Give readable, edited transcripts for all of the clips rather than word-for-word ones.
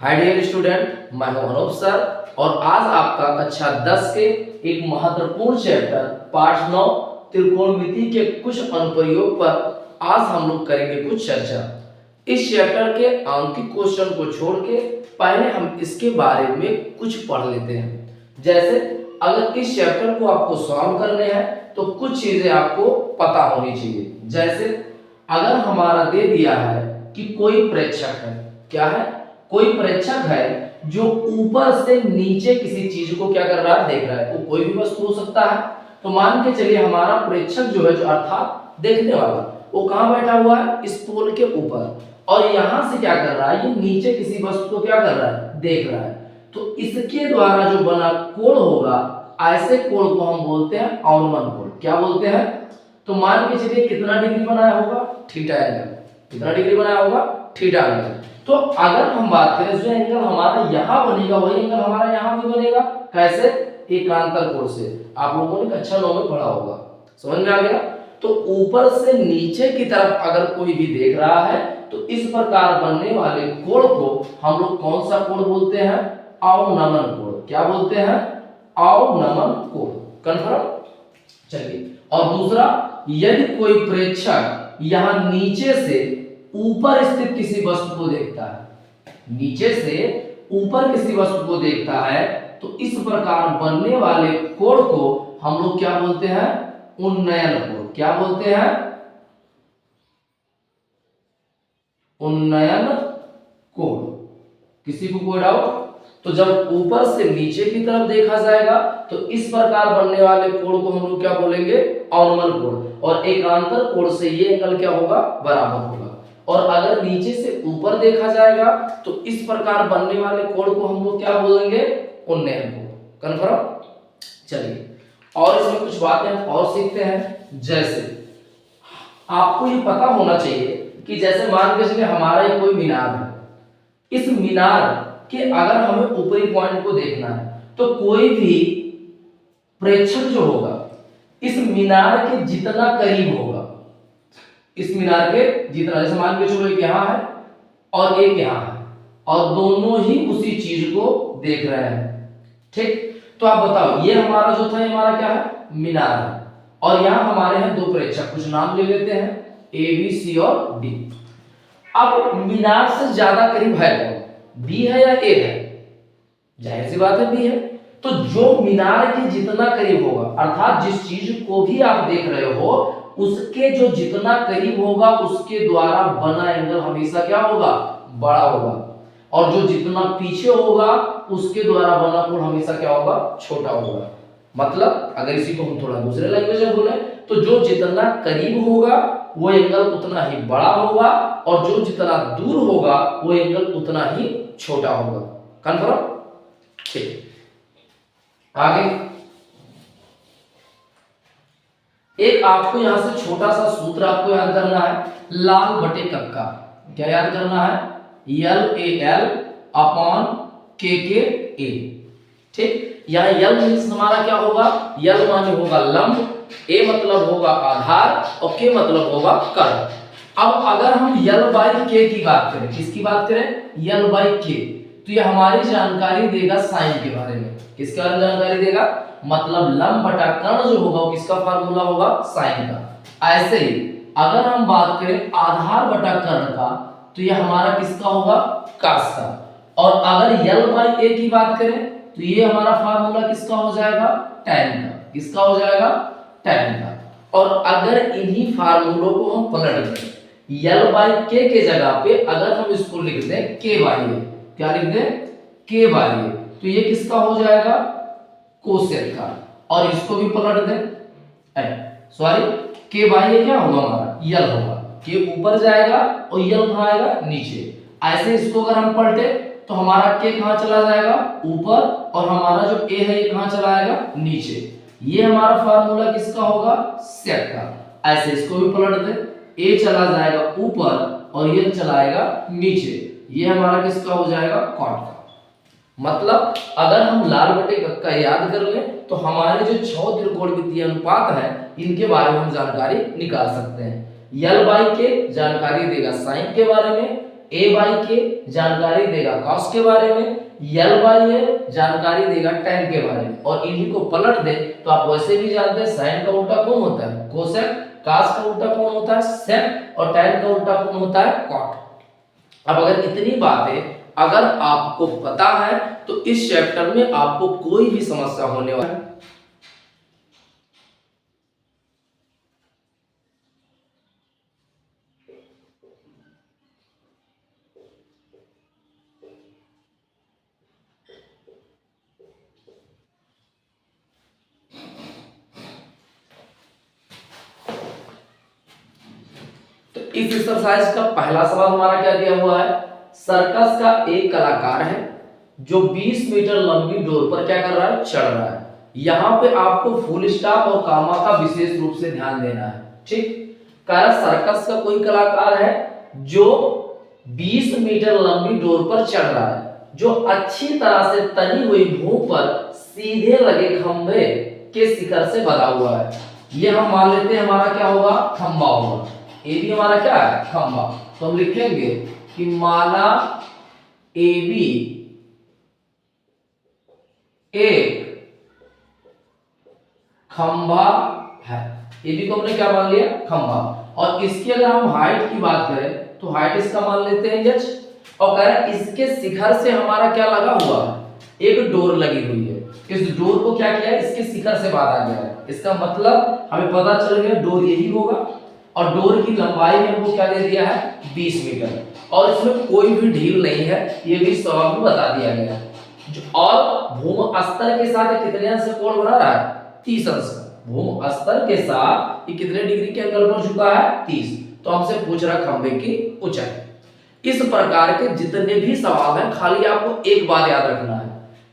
Hi dear student, मैं हूं Anoop sir और आज आपका कक्षा 10 के एक महत्वपूर्ण चैप्टर पाठ 9 त्रिकोणमिति के कुछ अनुप्रयोग पर आज हम लोग करेंगे कुछ चर्चा। इस चैप्टर के अंकित क्वेश्चन को छोड़ के पहले हम इसके बारे में कुछ पढ़ लेते हैं। जैसे अगर इस चैप्टर को आपको सॉल्व करने हैं तो कुछ चीजें आपको पता होनी चाहिए। जैसे अगर हमारा दे दिया है कि कोई प्रेक्षक है, क्या है, कोई प्रेक्षक है जो ऊपर से नीचे किसी चीज को क्या कर रहा है, देख रहा है। वो कोई भी वस्तु हो सकता है। तो मान के चलिए हमारा प्रेक्षक जो है, जो अर्थात देखने वाला, वो कहां बैठा हुआ है, इस पोल के ऊपर, और यहां से क्या कर रहा है, ये नीचे किसी वस्तु को क्या कर रहा है, देख रहा है। तो इसके द्वारा जो बना कोण होगा, ऐसे कोण को हम बोलते हैं अवनमन कोण। क्या बोलते हैं? तो मान के चलिए कितना डिग्री बनाया होगा, थीटा एंगल। कितना डिग्री बनाया होगा, थीटा एंगल। तो अगर हम बात करें जो एंगल हमारा यहाँ बनेगा वही एंगल हमारा यहाँ भी बनेगा। कैसे? एकांतर कोण से। आप लोगों ने कक्षा 9 में पढ़ा होगा, समझ में आ गया। तो ऊपर से नीचे की तरफ अगर कोई भी देख रहा है तो इस प्रकार बनने वाले कोण को हम लोग कौन सा कोण बोलते हैं? अवनमन कोण। क्या बोलते हैं? अवनमन कोण। कन्फर्म? चलिए, और दूसरा, यदि कोई प्रेक्षक यहाँ नीचे से ऊपर स्थित किसी वस्तु को देखता है, नीचे से ऊपर किसी वस्तु को देखता है, तो इस प्रकार बनने वाले कोण को हम लोग क्या बोलते हैं? उन्नयन कोण। क्या बोलते हैं? उन्नयन कोण। किसी को कोई डाउट? तो जब ऊपर से नीचे की तरफ देखा जाएगा तो इस प्रकार बनने वाले कोण को हम लोग क्या बोलेंगे? अवनमन कोण। और एकांतर कोण से ये एंगल क्या होगा? बराबर होगा। और अगर नीचे से ऊपर देखा जाएगा तो इस प्रकार बनने वाले कोण को हम लोग क्या बोलेंगे? उन्नयन कोण। कन्फर्म? चलिए, और इसमें कुछ बातें और सीखते हैं। जैसे आपको ये पता होना चाहिए कि जैसे मान के चलिए हमारा ये कोई मीनार है, इस मीनार के अगर हमें ऊपरी पॉइंट को देखना है तो कोई भी प्रेक्षक जो होगा इस मीनार के जितना करीब होगा, इस मीनार के जितना, जैसे मान के चलो एक यहाँ है और एक यहाँ है और दोनों ही उसी चीज को देख रहे हैं, ठीक। तो आप बताओ, ये हमारा जो था, ये हमारा क्या है? मीनार है। और यहाँ हमारे हैं दो प्रेक्षक, कुछ नाम ले लेते हैं, ए बी सी और डी। अब मीनार से ज्यादा करीब है कौन? बी है या ए है? जाहिर सी बात है बी है। तो जो मीनार के जितना करीब होगा, अर्थात जिस चीज को भी आप देख रहे हो उसके जो जितना करीब होगा उसके द्वारा बना एंगल हमेशा क्या होगा? बड़ा होगा। और जो जितना पीछे होगा उसके द्वारा बना कोण हमेशा क्या होगा? छोटा होगा। मतलब अगर इसी को हम थोड़ा दूसरे लैंग्वेज में बोले तो जो जितना करीब होगा वो एंगल उतना ही बड़ा होगा और जो जितना दूर होगा वो एंगल उतना ही छोटा होगा। कन्फर्म? ठीक, आगे एक आपको यहां से छोटा सा सूत्र आपको याद करना है, लाल बटे कक्का। क्या याद करना है? LAL upon KKA। ठीक, यहाँ L मीन्स हमारा क्या होगा? L माने होगा लंब, A मतलब होगा आधार और K मतलब होगा कर्ण। अब अगर हम L बाई K की बात करें, किसकी बात करें? L बाई K, तो ये हमारी जानकारी देगा साइन के बारे में। किसके बारे में जानकारी देगा? मतलब लंब बटा कर्ण जो होगा वो किसका फार्मूला होगा? साइन का। ऐसे ही अगर हम बात करें आधार बटा कर्ण का तो ये हमारा किसका होगा? कास का। और अगर L बाई A की बात करें तो ये हमारा फार्मूला किसका हो जाएगा? tan का। किसका हो जाएगा? tan का। और अगर इन्हीं फार्मूलों को हम पलट दें, L बाई K के जगह पे अगर हम इसको लिख दें K बाई A, क्या लिख दें? K बाई A, तो ये किसका हो जाएगा? कोसेक का। और इसको भी पलट दें, सॉरी, K बाई A क्या होगा हमारा? L होगा। K ऊपर जाएगा और L कहां आएगा? नीचे। ऐसे इसको अगर हम पलटे तो हमारा K कहां चला जाएगा? ऊपर, और हमारा जो A है ये कहां चला आएगा? नीचे। ये हमारा फार्मूला किसका होगा? सेक का। ऐसे इसको भी पलट दे, A चला जाएगा ऊपर और ये चलाएगा नीचे। ये हमारा किसका हो जाएगा? कॉट का। मतलब अगर हम लाल बटे कक्का याद कर लें तो हमारे जो 6 त्रिकोणमितीय अनुपात है इनके बारे में हम जानकारी निकाल सकते हैं। L बाई K जानकारी देगा साइन के बारे में, ए बाई के जानकारी देगा कॉस के बारे में, एल बाई ए जानकारी देगा tan के बारे में, और इन्हीं को पलट दे तो आप वैसे भी जानते हैं साइन का उल्टा कौन होता है कोसेक, कॉस का उल्टा कौन होता है सेक, और tan का उल्टा कौन होता है कॉट। अब अगर इतनी बातें अगर आपको पता है तो इस चैप्टर में आपको कोई भी समस्या होने वाली है। इस एक्सरसाइज का पहला सवाल हमारा क्या दिया हुआ है, सर्कस का एक कलाकार है जो 20 मीटर लंबी डोर पर क्या कर रहा है चढ़ रहा है। यहां पे आपको फुल स्टॉप और कामा का विशेष रूप से ध्यान देना है। ठीक, कह सर्कस का कोई कलाकार है जो 20 मीटर लंबी डोर पर चढ़ रहा है जो अच्छी तरह से तनी हुई भूमि पर सीधे लगे खंभे के शिखर से बना हुआ है। ये हम मान लेते हैं हमारा क्या होगा खंभा होगा, ए बी हमारा क्या है खंभा। तो हम लिखेंगे कि माना ए बी एक खंभा है, ए बी को हमने क्या मान लिया खंभा, और इसकी अगर हम हाइट की बात करें तो हाइट इसका मान लेते हैं h, और कह रहे हैं इसके शिखर से हमारा क्या लगा हुआ है एक डोर लगी हुई है। इस डोर को क्या किया है इसके शिखर से बांधा गया है। इसका मतलब हमें पता चल गया डोर यही होगा, और डोर की लंबाई में हमको क्या दे दिया है 20 मीटर, और इसमें कोई भी ढील नहीं है, ये भी सवाल में बता दिया गया है। और भूमि स्तर के साथ कितने अंश से कोण बना रहा है 30 अंश का। भूमि स्तर के साथ ये कितने डिग्री के एंगल पर झुका है 30। तो हमसे पूछ रहा खंभे की ऊंचाई। इस प्रकार के जितने भी सवाल हैं खाली आपको एक बात याद रखना है,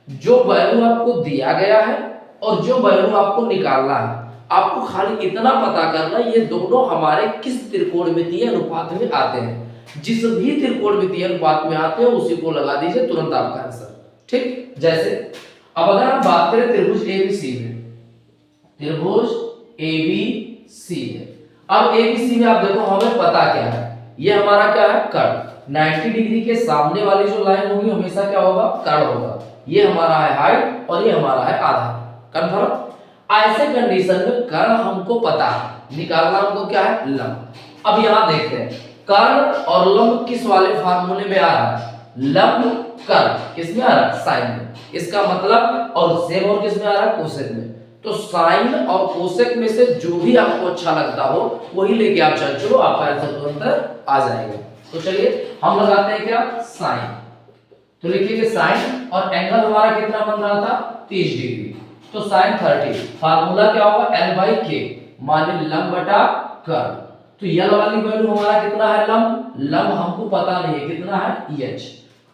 जो वैल्यू आपको दिया गया है और जो वैल्यू आपको निकालना है, आपको खाली इतना पता करना ये दोनों हमारे किस त्रिकोणमितीय अनुपात में आते हैं। जिस भी त्रिकोणमितीय अनुपात में आते हैं उसी को लगा दीजिए, तुरंत आपका आंसर। ठीक, जैसे अब अगर हम बात करें त्रिभुज एबीसी में, त्रिभुज एबीसी में, अब एबीसी में आप देखो हमें पता क्या है, ये हमारा क्या है कर्ण। 90 डिग्री के सामने वाली जो लाइन होगी हमेशा क्या होगा कर्ण होगा। ये हमारा है हाइट और ये हमारा है आधार। कंफर्म। ऐसे कंडीशन में कर्ण हमको पता है, निकालना हमको क्या है लंब। अब यहां देखते हैं कर्ण और लंब किस वाले फार्मूले में आ रहा है, लंब कर्ण किसमें आ रहा है साइन में। इसका मतलब और सेम और किसमें आ रहा है कोसेक में। तो साइन और कोसेक में से जो भी आपको अच्छा लगता हो वही लेके आप चल चलो, आपका आंसर तुरंत आ जाएगा। तो चलिए हम लगाते हैं क्या साइन, तो लिखिए साइन और एंगल हमारा कितना बन रहा था 30 डिग्री, तो साइन 30। फार्मूला क्या होगा L बाई के, माने लंब बटा कर्ण। तो L वाली वैल्यू हमारा कितना है लंब, लंब हमको पता नहीं है कितना है h,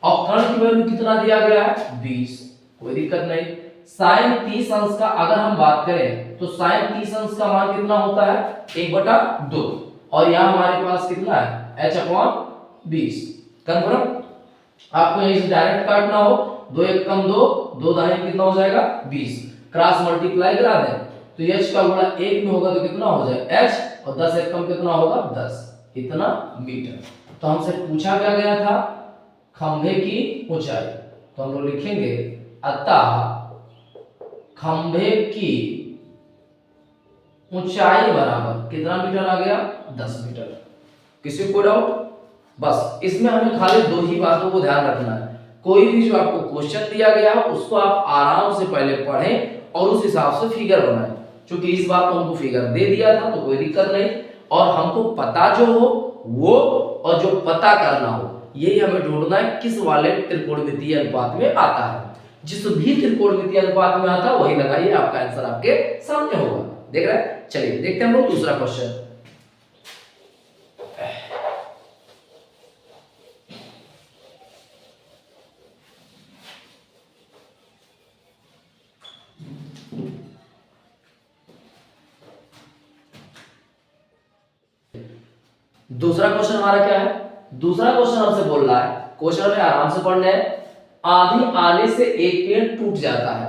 और कर्ण की वैल्यू कितना दिया गया है 20, कोई दिक्कत नहीं। साइन 30 अंश का अगर हम बात करें तो साइन 30 अंश का मान कितना होता है 1/2, और यहाँ हमारे पास कितना है h/20। कंफर्म। आपको यहीं से डायरेक्ट काटना हो, 2 1 कम 2, 2 दाएं कितना हो जाएगा 20, क्रॉस मल्टीप्लाई करा दें तो h का गुणा 1 में होगा तो कितना हो जाएगा h, और 10 1 कम कितना होगा 10, इतना मीटर। तो हमसे पूछा क्या गया था खंभे की ऊंचाई, तो हम लोग लिखेंगे अतः खंभे की ऊंचाई बराबर कितना मीटर आ गया 10 मीटर। किसी को डाउट? बस इसमें हमें खाली दो ही बातों को ध्यान रखना है, कोई भी जो आपको क्वेश्चन दिया गया है उसको आप आराम से पहले पढ़ें और उस हिसाब से फिगर बनाएं। क्योंकि इस बार तो हमको फिगर दे दिया था तो कोई दिक्कत नहीं, और हमको पता जो हो वो और जो पता करना हो यही हमें ढूंढना है किस वाले त्रिकोणमितीय अनुपात में आता है। जिस भी त्रिकोणमितीय अनुपात में आता है वही लगाइए, आपका आंसर आपके सामने होगा। देख रहे हैं? चलिए देखते हैं हम लोग दूसरा क्वेश्चन। दूसरा क्वेश्चन हमारा क्या है, दूसरा क्वेश्चन हमसे बोल रहा है, क्वेश्चन में आराम से पढ़ना है। आंधी आने से एक पेड़ टूट जाता है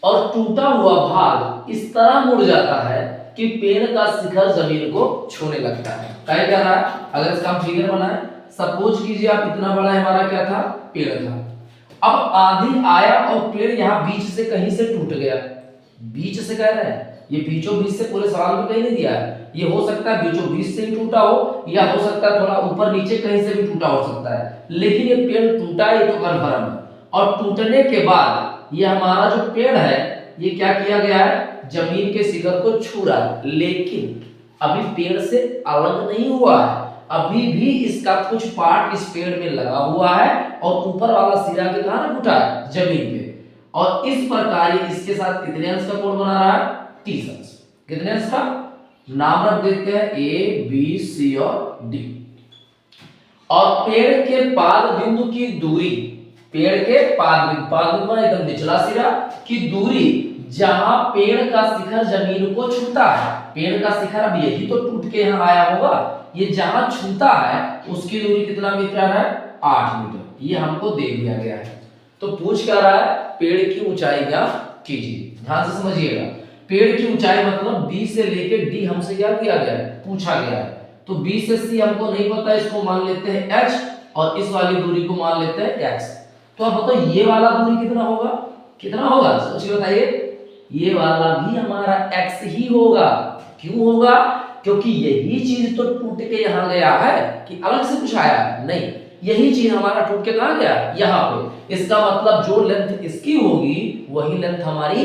और टूटा हुआ भाग इस तरह मुड़ जाता है कि पेड़ का शिखर जमीन को छूने लगता है। क्या कह रहा है, अगर इसका हम फिगर बनाए सपोज कीजिए आप इतना बड़ा हमारा क्या था, पेड़ था। अब आंधी आया और पेड़ यहाँ बीच से कहीं से टूट गया। बीच से कह रहे हैं, ये बीचों बीच से पूरे सवाल में कहीं नहीं दिया है। ये हो सकता है बीचों बीच से ही टूटा हो, या हो सकता है थोड़ा ऊपर नीचे कहीं से भी टूटा हो सकता है, लेकिन ये पेड़ टूटा ये तो कन्फर्म है। और टूटने के बाद ये हमारा जो पेड़ है ये क्या किया गया है, जमीन के शिखर को छू रहा है, लेकिन अभी पेड़ से अलग नहीं हुआ है, अभी भी इसका कुछ पार्ट इस पेड़ में लगा हुआ है और ऊपर वाला सिरा के कहां उठा है, जमीन पे। और इस प्रकार ये इसके साथ कितने अंश का कोण बना रहा है, 30 अंश। कितने अंश का, नाम रख देते हैं ए बी सी और डी। और पेड़ के पाद बिंदु की दूरी, पेड़ के पाद बिंदु एकदम निचला सिरा की दूरी जहां पेड़ का शिखर जमीन को छूता है, पेड़ का शिखर अब यही तो टूट के यहाँ आया होगा, ये जहां छूता है उसकी दूरी कितना मीटर है, 8 मीटर। ये हमको दे दिया गया है। तो पूछ क्या रहा है, पेड़ की ऊंचाई क्या कीजिए। ध्यान से समझिएगा, पेड़ की ऊंचाई मतलब बी से लेके डी हमसे क्या किया गया है, पूछा गया है। तो बी से सी हमको नहीं पता, इसको मान लेते हैं h और इस वाली दूरी को मान लेते हैं x। तो अब बताओ ये वाला दूरी कितना होगा, कितना होगा, सोचिए बताइए। ये वाला भी हमारा x ही होगा। क्यों होगा, क्योंकि यही चीज तो टूट के यहाँ गया है, कि अलग से कुछ आया नहीं, यही चीज हमारा टूट के कहाँ गया, यहाँ पे। इसका मतलब जो लेंथ इसकी होगी वही लेंथ हमारी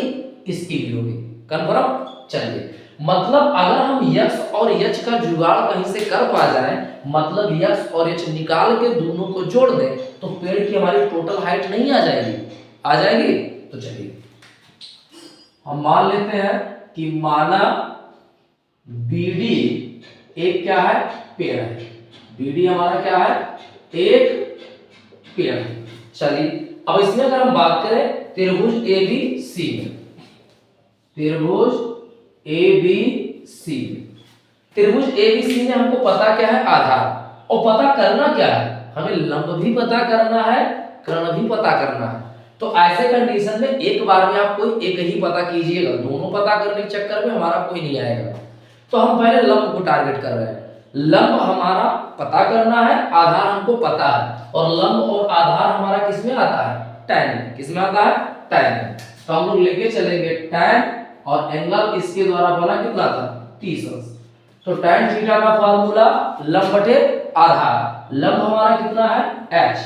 इसकी भी होगी। कन्फर्म। चलिए, मतलब अगर हम x और h का जुगाड़ कहीं से कर पा जाए, मतलब x और h निकाल के दोनों को जोड़ दें, तो पेड़ की हमारी टोटल हाइट नहीं आ जाएगी, आ जाएगी। तो चलिए हम मान लेते हैं कि माना BD एक क्या है, पेड़ है। BD हमारा क्या है, एक पेड़ है। चलिए अब इसमें अगर हम बात करें त्रिभुज ABC में, त्रिभुज ABC में, त्रिभुज ABC में हमको पता क्या है, आधार। और पता करना क्या है, हमें लंब भी पता करना है, कर्ण भी पता करना है। तो ऐसे कंडीशन में एक बार में आप कोई एक ही पता कीजिएगा, दोनों पता करने के चक्कर में हमारा कोई नहीं आएगा। तो हम पहले लंब को टारगेट कर रहे हैं। लंब हमारा पता करना है, आधार हमको पता है, और लंब और आधार हमारा किसमें आता है, tan में। किसमें आता है, tan में। तो हम लोग लेके चलेंगे tan, और एंगल इसके द्वारा बना कितना था, 30 अंश। तो tan थीटा का फार्मूला लंब बटे आधार। लंब हमारा कितना है, h,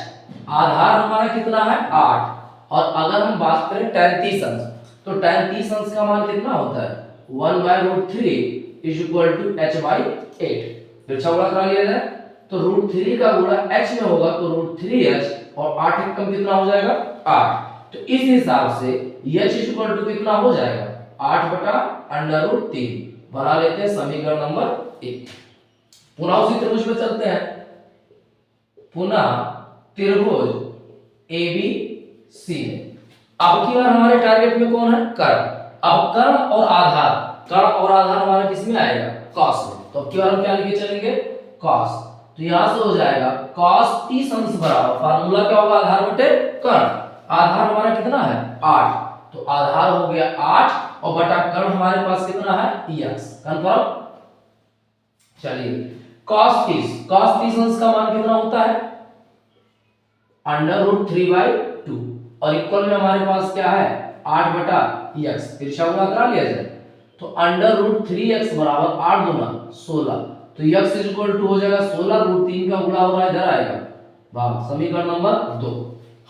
आधार हमारा कितना है, 8। और अगर हम बात करें tan 30 अंश, तो tan 30 अंश का मान कितना होता है, 1/√3 इज इक्वल टू h/8। फिर छगड़ा करा लिया जाए, तो √3 का गुणा h में होगा, तो √3h, और 8 एक कम कितना हो जाएगा, 8। तो इस हिसाब से h इक्वल टू कितना हो जाएगा, 8/√3। बना लेते हैं समीकरण नंबर 1। पुनः उसी त्रिभुज पे चलते हैं, पुनः त्रिभुज ABC में। अब की बार हमारे टारगेट में कौन है, कर्ण। अब कर्ण और आधार, कर्ण और आधार हमारा किस में आएगा, cos में। तो अब की बार हम क्या लेके चलेंगे, cos। तो यहां से हो जाएगा cos 30 अंश बराबर, फार्मूला क्या होगा, आधार बटे कर्ण। आधार हमारा कितना है, 8। तो आधार हो गया 8, और बटा कर्ण हमारे पास कितना है, x। कंफर्म। चलिए cos 30 अंश का मान कितना होता है, √3/2, और इक्वल में हमारे पास क्या है, 8/x। फिर गुणा करा लिया जाए, तो √3x बराबर 8 दूना 16। तो x इज इक्वल टू हो जाएगा 16, √3 का गुणा हो रहा है, इधर आएगा। वाह, समीकरण नंबर 2।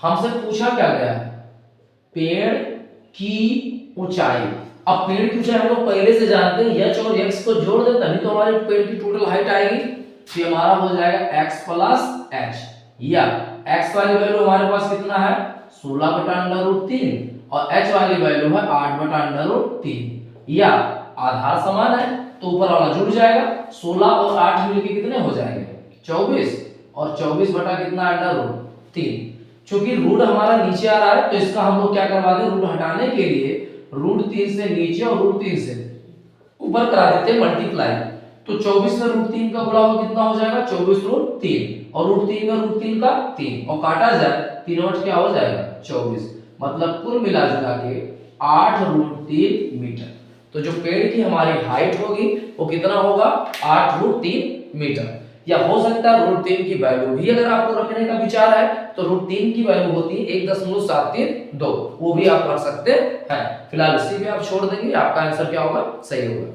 हमसे पूछा क्या गया है, पेड़ की ऊंचाई। अब पेड़ की ऊंचाई हम लोग पहले से जानते हैं, h और x को जोड़ दें तभी तो हमारे पेड़ की टोटल हाइट आएगी। तो हमारा हो जाएगा x + h, या x वाली वैल्यू हमारे पास कितना है, 16/√3, और h वाली वैल्यू है 8/√3। या आधार समान है तो ऊपर वाला जुड़ जाएगा, 16 और 8 मिलके कितने हो जाएंगे, 24, और 24 बटा कितना, √3। चूंकि रूट हमारा नीचे आ रहा है, तो इसका हम लोग क्या करवा दें, रूट हटाने के लिए √3 से नीचे और √3 से ऊपर करा देते हैं मल्टीप्लाई। तो 24 में √3 का गुणा हुआ कितना हो जाएगा, 24√3, और √3 में √3 का 3, और काटा जाए 3 और क्या हो जाएगा, 24। मतलब कुल मिला जुला के 8√3 मीटर। तो जो पेड़ की हमारी हाइट होगी वो कितना होगा, 8√3 मीटर। या हो सकता है रूट 3 की वैल्यू भी अगर आपको रखने का विचार है तो रूट 3 की वैल्यू होती है 1.732, वो भी आप रख सकते हैं। फिलहाल इसी पे आप छोड़ देंगे, आपका आंसर क्या होगा, सही होगा।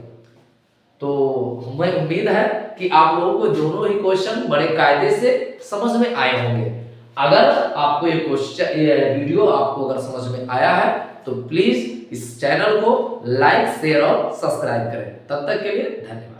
तो मैं उम्मीद है कि आप लोगों को दोनों ही क्वेश्चन बड़े कायदे से समझ में आए होंगे। अगर आपको ये क्वेश्चन, ये वीडियो आपको अगर समझ में आया है तो प्लीज इस चैनल को लाइक, शेयर और सब्सक्राइब करें। तब तक के लिए धन्यवाद।